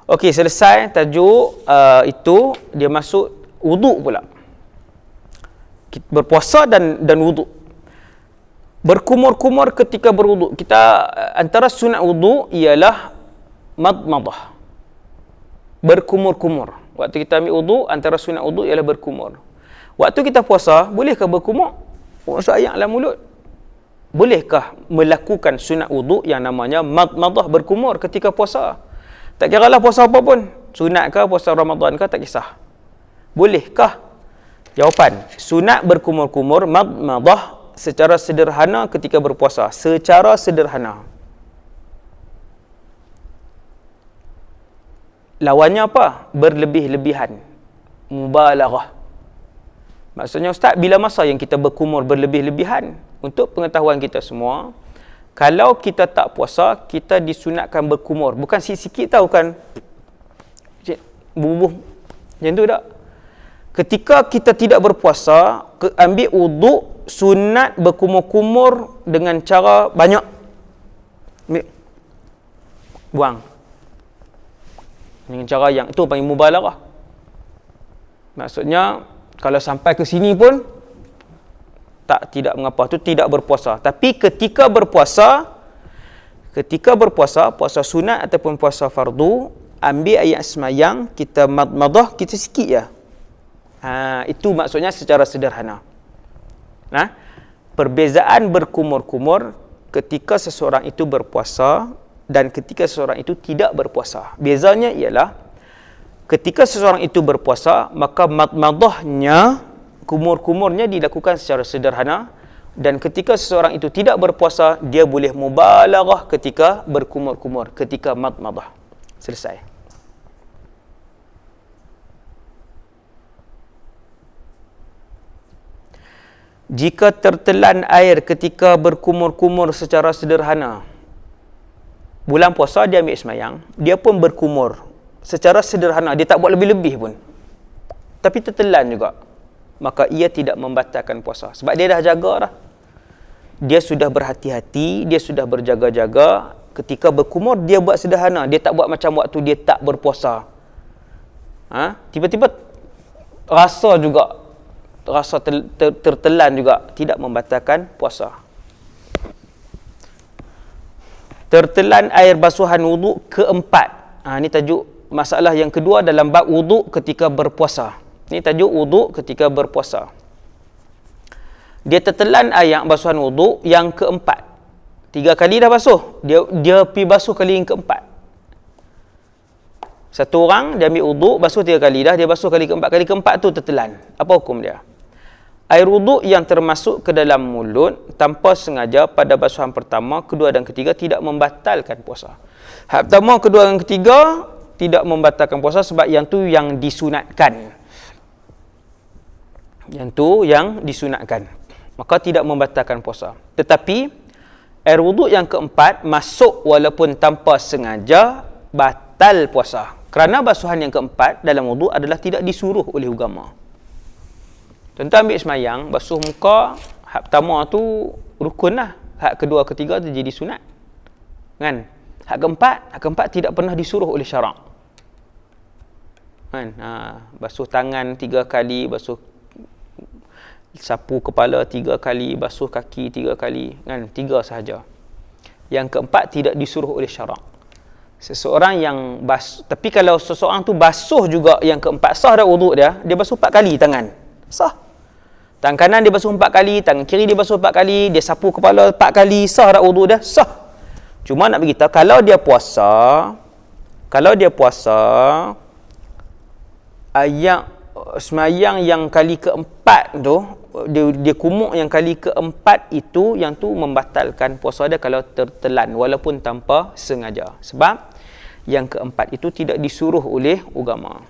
Okey, selesai tajuk itu, dia masuk wuduk pula. Berpuasa dan wuduk. Berkumur-kumur ketika berwuduk. Kita antara sunat wuduk ialah madmadah. Berkumur-kumur. Waktu kita ambil wuduk, antara sunat wuduk ialah berkumur. Waktu kita puasa, bolehkah berkumur? Masuk air dalam mulut. Bolehkah melakukan sunat wuduk yang namanya madmadah, berkumur ketika puasa? Tak kira lah puasa apa pun. Sunat ke, puasa Ramadan ke, tak kisah. Bolehkah? Jawapan, sunat berkumur-kumur, madmadah secara sederhana ketika berpuasa. Secara sederhana. Lawannya apa? Berlebih-lebihan. Mubalaghah. Maksudnya, Ustaz, bila masa yang kita berkumur berlebih-lebihan? Untuk pengetahuan kita semua, kalau kita tak puasa, kita disunatkan berkumur. Bukan sikit-sikit tahu kan? Bubuh. Macam tu tak? Ketika kita tidak berpuasa, ambil wuduk, sunat berkumur-kumur dengan cara banyak. Ambil. Buang. Dengan cara yang itu panggil mubalaghah. Maksudnya, kalau sampai ke sini pun tidak mengapa, itu tidak berpuasa. Tapi ketika berpuasa, puasa sunat ataupun puasa fardu, ambil ayat semayang, kita madmadah, kita sikit je. Itu maksudnya secara sederhana. Perbezaan berkumur-kumur ketika seseorang itu berpuasa dan ketika seseorang itu tidak berpuasa. Bezanya ialah ketika seseorang itu berpuasa, maka madmadahnya, kumur-kumurnya dilakukan secara sederhana, dan ketika seseorang itu tidak berpuasa, dia boleh mubalaghah ketika berkumur-kumur, ketika madmadah. Selesai. Jika tertelan air ketika berkumur-kumur secara sederhana, bulan puasa dia ambil semayang, dia pun berkumur secara sederhana, dia tak buat lebih-lebih pun, tapi tertelan juga, maka ia tidak membatalkan puasa. Sebab dia dah jaga dah. Dia sudah berhati-hati, dia sudah berjaga-jaga. Ketika berkumur, dia buat sederhana. Dia tak buat macam waktu dia tak berpuasa. Tiba-tiba rasa tertelan juga, tidak membatalkan puasa. Tertelan air basuhan wuduk keempat. Ini tajuk masalah yang kedua dalam bab wuduk ketika berpuasa. Ini tajuk wuduk ketika berpuasa. Dia tertelan air basuhan wuduk yang keempat. 3 kali dah basuh. Dia pergi basuh kali yang keempat. Satu orang, dia ambil wuduk, basuh 3 kali dah, dia basuh kali keempat. Kali keempat tu tertelan. Apa hukum dia? Air wuduk yang termasuk ke dalam mulut tanpa sengaja pada basuhan pertama, kedua dan ketiga tidak membatalkan puasa. Hak pertama, kedua dan ketiga tidak membatalkan puasa sebab yang tu yang disunatkan. Yang tu yang disunatkan, maka tidak membatalkan puasa. Tetapi air wuduk yang keempat masuk walaupun tanpa sengaja, batal puasa. Kerana basuhan yang keempat dalam wuduk adalah tidak disuruh oleh agama. Contoh ambil semayang, basuh muka, hak pertama tu rukun lah, hak kedua ketiga tu jadi sunat, kan? Hak keempat tidak pernah disuruh oleh syarak, kan? Basuh tangan 3 kali, basuh sapu kepala 3 kali, basuh kaki 3 kali, kan? 3 sahaja. Yang keempat tidak disuruh oleh syarak. Seseorang yang tapi kalau seseorang tu basuh juga yang keempat, sah dah wuduk dia basuh 4 kali tangan, sah. Tangan kanan dia basuh 4 kali, tangan kiri dia basuh 4 kali, dia sapu kepala 4 kali, sah dah wuduk dia, sah. Cuma nak beritahu, kalau dia puasa ayat semayang yang kali keempat tu, dia kumuk yang kali keempat itu, yang tu membatalkan puasa dia kalau tertelan walaupun tanpa sengaja. Sebab yang keempat itu tidak disuruh oleh agama.